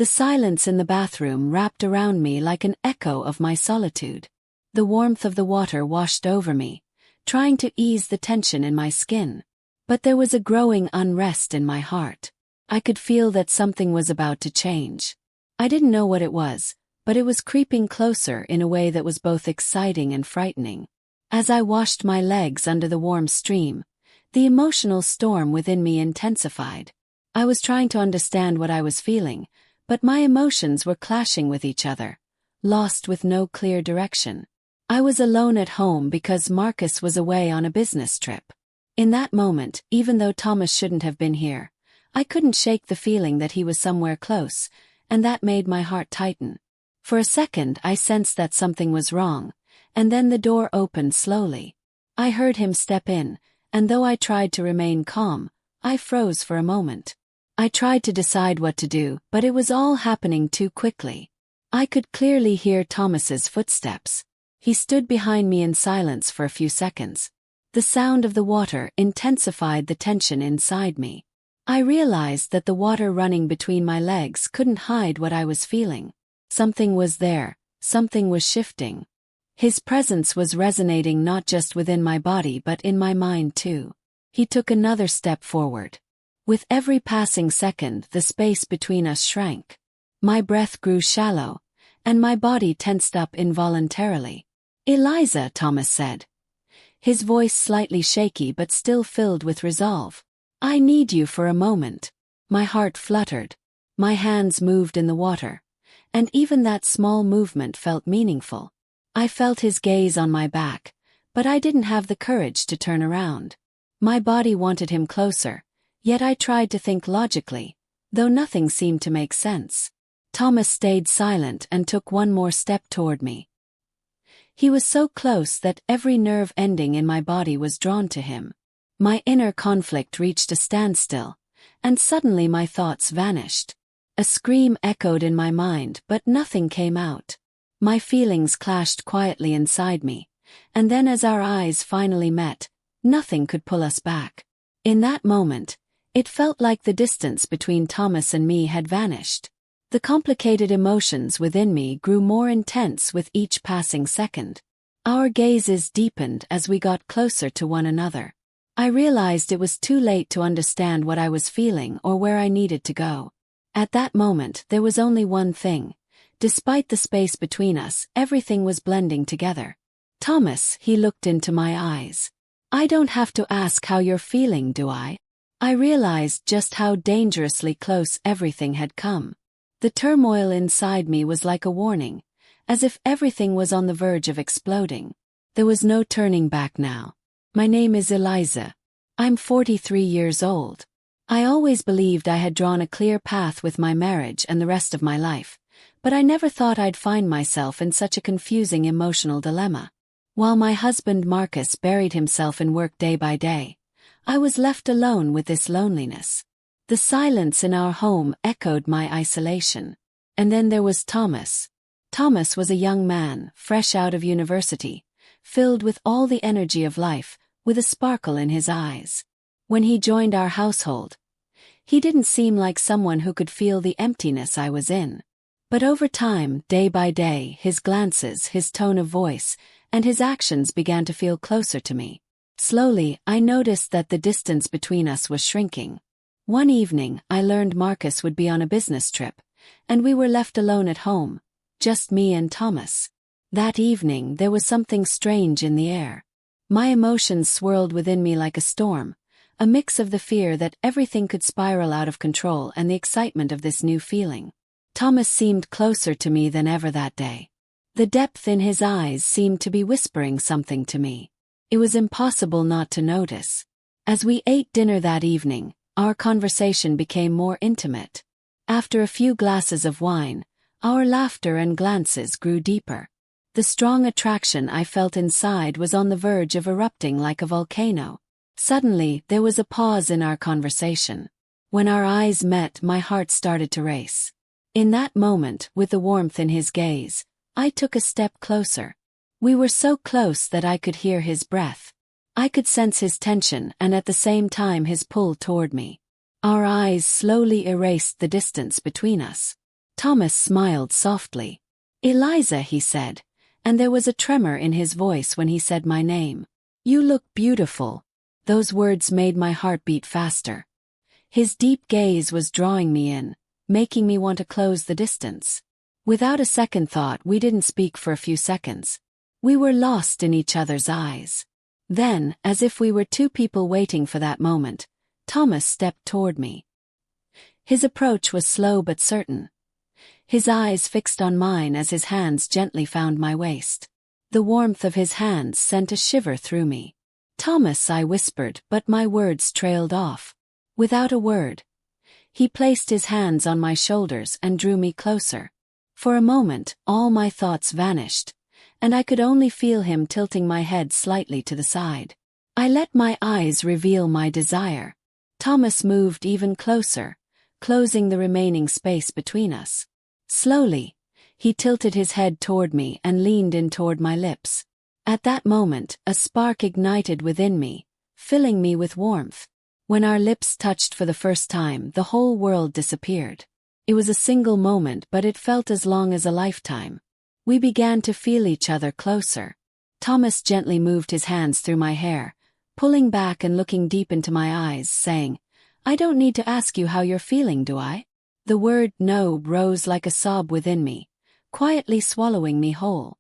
The silence in the bathroom wrapped around me like an echo of my solitude. The warmth of the water washed over me, trying to ease the tension in my skin. But there was a growing unrest in my heart. I could feel that something was about to change. I didn't know what it was, but it was creeping closer in a way that was both exciting and frightening. As I washed my legs under the warm stream, the emotional storm within me intensified. I was trying to understand what I was feeling, but my emotions were clashing with each other, lost with no clear direction. I was alone at home because Marcus was away on a business trip. In that moment, even though Thomas shouldn't have been here, I couldn't shake the feeling that he was somewhere close, and that made my heart tighten. For a second I sensed that something was wrong, and then the door opened slowly. I heard him step in, and though I tried to remain calm, I froze for a moment. I tried to decide what to do, but it was all happening too quickly. I could clearly hear Thomas's footsteps. He stood behind me in silence for a few seconds. The sound of the water intensified the tension inside me. I realized that the water running between my legs couldn't hide what I was feeling. Something was there, something was shifting. His presence was resonating not just within my body but in my mind too. He took another step forward. With every passing second, the space between us shrank. My breath grew shallow, and my body tensed up involuntarily. "Eliza," Thomas said. His voice slightly shaky but still filled with resolve. "I need you for a moment." My heart fluttered. My hands moved in the water, and even that small movement felt meaningful. I felt his gaze on my back, but I didn't have the courage to turn around. My body wanted him closer, yet I tried to think logically, though nothing seemed to make sense. Thomas stayed silent and took one more step toward me. He was so close that every nerve ending in my body was drawn to him. My inner conflict reached a standstill, and suddenly my thoughts vanished. A scream echoed in my mind, but nothing came out. My feelings clashed quietly inside me, and then as our eyes finally met, nothing could pull us back. In that moment, it felt like the distance between Thomas and me had vanished. The complicated emotions within me grew more intense with each passing second. Our gazes deepened as we got closer to one another. I realized it was too late to understand what I was feeling or where I needed to go. At that moment, there was only one thing. Despite the space between us, everything was blending together. "Thomas," he looked into my eyes. "I don't have to ask how you're feeling, do I?" I realized just how dangerously close everything had come. The turmoil inside me was like a warning, as if everything was on the verge of exploding. There was no turning back now. "My name is Eliza. I'm 43 years old. I always believed I had drawn a clear path with my marriage and the rest of my life, but I never thought I'd find myself in such a confusing emotional dilemma. While my husband Marcus buried himself in work day by day, I was left alone with this loneliness. The silence in our home echoed my isolation. And then there was Thomas. Thomas was a young man, fresh out of university, filled with all the energy of life, with a sparkle in his eyes. When he joined our household, he didn't seem like someone who could feel the emptiness I was in. But over time, day by day, his glances, his tone of voice, and his actions began to feel closer to me. Slowly, I noticed that the distance between us was shrinking. One evening, I learned Marcus would be on a business trip, and we were left alone at home, just me and Thomas. That evening, there was something strange in the air. My emotions swirled within me like a storm, a mix of the fear that everything could spiral out of control and the excitement of this new feeling. Thomas seemed closer to me than ever that day. The depth in his eyes seemed to be whispering something to me. It was impossible not to notice. As we ate dinner that evening, our conversation became more intimate. After a few glasses of wine, our laughter and glances grew deeper. The strong attraction I felt inside was on the verge of erupting like a volcano. Suddenly, there was a pause in our conversation. When our eyes met, my heart started to race. In that moment, with the warmth in his gaze, I took a step closer. We were so close that I could hear his breath. I could sense his tension and at the same time his pull toward me. Our eyes slowly erased the distance between us. Thomas smiled softly. "Eliza," he said, and there was a tremor in his voice when he said my name. "You look beautiful." Those words made my heart beat faster. His deep gaze was drawing me in, making me want to close the distance. Without a second thought, we didn't speak for a few seconds. We were lost in each other's eyes. Then, as if we were two people waiting for that moment, Thomas stepped toward me. His approach was slow but certain. His eyes fixed on mine as his hands gently found my waist. The warmth of his hands sent a shiver through me. "Thomas," I whispered, but my words trailed off. Without a word, he placed his hands on my shoulders and drew me closer. For a moment, all my thoughts vanished, and I could only feel him tilting my head slightly to the side. I let my eyes reveal my desire. Thomas moved even closer, closing the remaining space between us. Slowly, he tilted his head toward me and leaned in toward my lips. At that moment, a spark ignited within me, filling me with warmth. When our lips touched for the first time, the whole world disappeared. It was a single moment, but it felt as long as a lifetime. We began to feel each other closer. Thomas gently moved his hands through my hair, pulling back and looking deep into my eyes, saying, "I don't need to ask you how you're feeling, do I?" The word "no" rose like a sob within me, quietly swallowing me whole.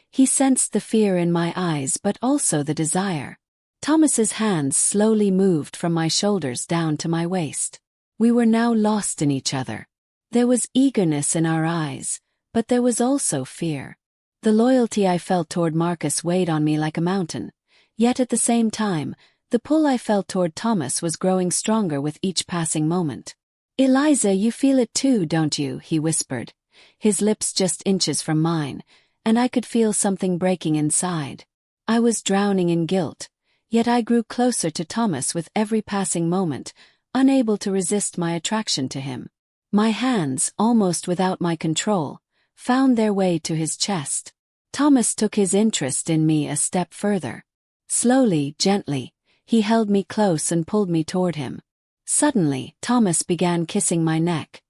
He sensed the fear in my eyes but also the desire. Thomas's hands slowly moved from my shoulders down to my waist. We were now lost in each other. There was eagerness in our eyes, but there was also fear. The loyalty I felt toward Marcus weighed on me like a mountain, yet at the same time, the pull I felt toward Thomas was growing stronger with each passing moment. "Eliza, you feel it too, don't you?" he whispered, his lips just inches from mine, and I could feel something breaking inside. I was drowning in guilt, yet I grew closer to Thomas with every passing moment, unable to resist my attraction to him. My hands, almost without my control, found their way to his chest. Thomas took his interest in me a step further. Slowly, gently, he held me close and pulled me toward him. Suddenly, Thomas began kissing my neck,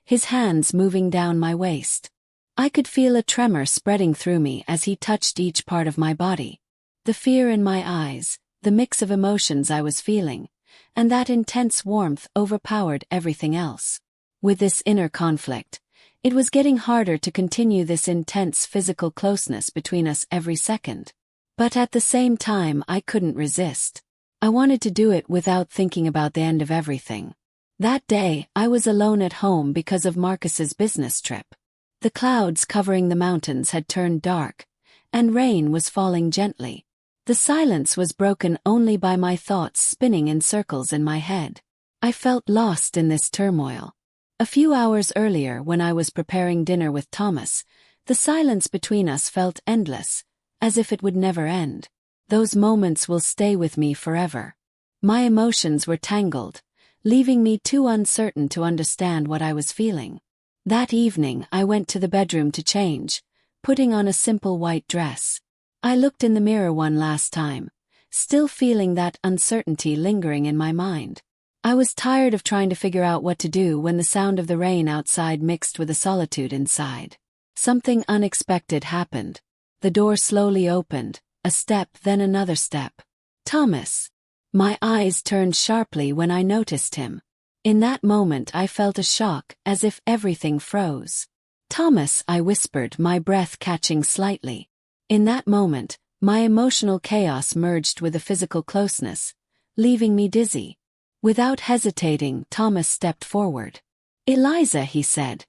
his hands moving down my waist. I could feel a tremor spreading through me as he touched each part of my body. The fear in my eyes, the mix of emotions I was feeling, and that intense warmth overpowered everything else. With this inner conflict, it was getting harder to continue this intense physical closeness between us every second. But at the same time, I couldn't resist. I wanted to do it without thinking about the end of everything. That day, I was alone at home because of Marcus's business trip. The clouds covering the mountains had turned dark, and rain was falling gently. The silence was broken only by my thoughts spinning in circles in my head. I felt lost in this turmoil. A few hours earlier, when I was preparing dinner with Thomas, the silence between us felt endless, as if it would never end. Those moments will stay with me forever. My emotions were tangled, leaving me too uncertain to understand what I was feeling. That evening, I went to the bedroom to change, putting on a simple white dress. I looked in the mirror one last time, still feeling that uncertainty lingering in my mind. I was tired of trying to figure out what to do when the sound of the rain outside mixed with the solitude inside. Something unexpected happened. The door slowly opened, a step, then another step. "Thomas." My eyes turned sharply when I noticed him. In that moment I felt a shock, as if everything froze. "Thomas," I whispered, my breath catching slightly. In that moment, my emotional chaos merged with a physical closeness, leaving me dizzy. Without hesitating, Thomas stepped forward. "Eliza," he said,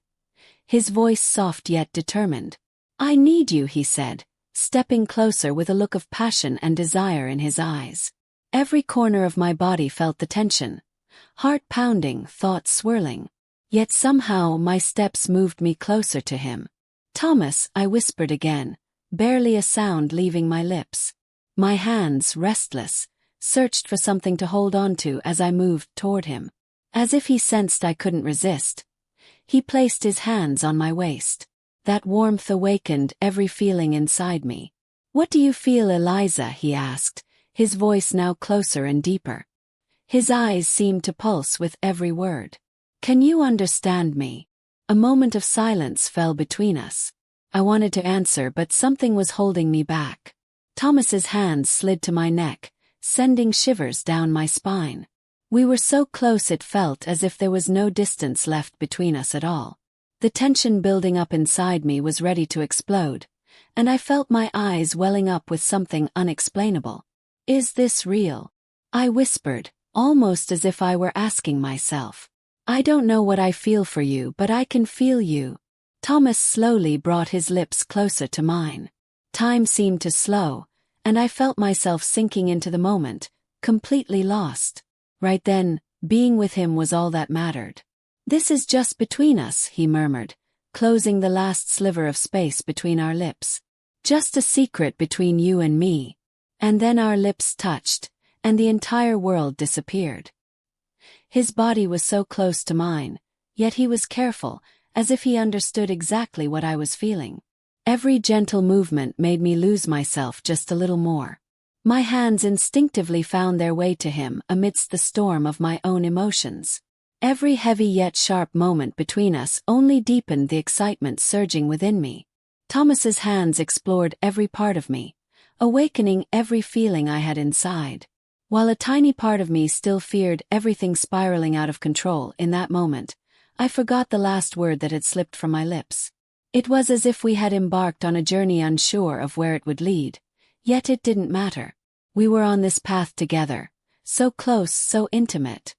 his voice soft yet determined. "I need you," he said, stepping closer with a look of passion and desire in his eyes. Every corner of my body felt the tension, heart pounding, thoughts swirling. Yet somehow my steps moved me closer to him. "Thomas," I whispered again, barely a sound leaving my lips. My hands, restless, searched for something to hold on to as I moved toward him. As if he sensed I couldn't resist, he placed his hands on my waist. That warmth awakened every feeling inside me. "What do you feel, Eliza?" he asked, his voice now closer and deeper. His eyes seemed to pulse with every word. "Can you understand me?" A moment of silence fell between us. I wanted to answer, but something was holding me back. Thomas's hands slid to my neck, sending shivers down my spine. We were so close it felt as if there was no distance left between us at all. The tension building up inside me was ready to explode, and I felt my eyes welling up with something unexplainable. Is this real? I whispered, almost as if I were asking myself. I don't know what I feel for you, but I can feel you. Thomas slowly brought his lips closer to mine. Time seemed to slow, and I felt myself sinking into the moment, completely lost. Right then, being with him was all that mattered. This is just between us, he murmured, closing the last sliver of space between our lips. Just a secret between you and me. And then our lips touched, and the entire world disappeared. His body was so close to mine, yet he was careful, as if he understood exactly what I was feeling. Every gentle movement made me lose myself just a little more. My hands instinctively found their way to him amidst the storm of my own emotions. Every heavy yet sharp moment between us only deepened the excitement surging within me. Thomas's hands explored every part of me, awakening every feeling I had inside. While a tiny part of me still feared everything spiraling out of control in that moment, I forgot the last word that had slipped from my lips. It was as if we had embarked on a journey unsure of where it would lead. Yet it didn't matter. We were on this path together, so close, so intimate.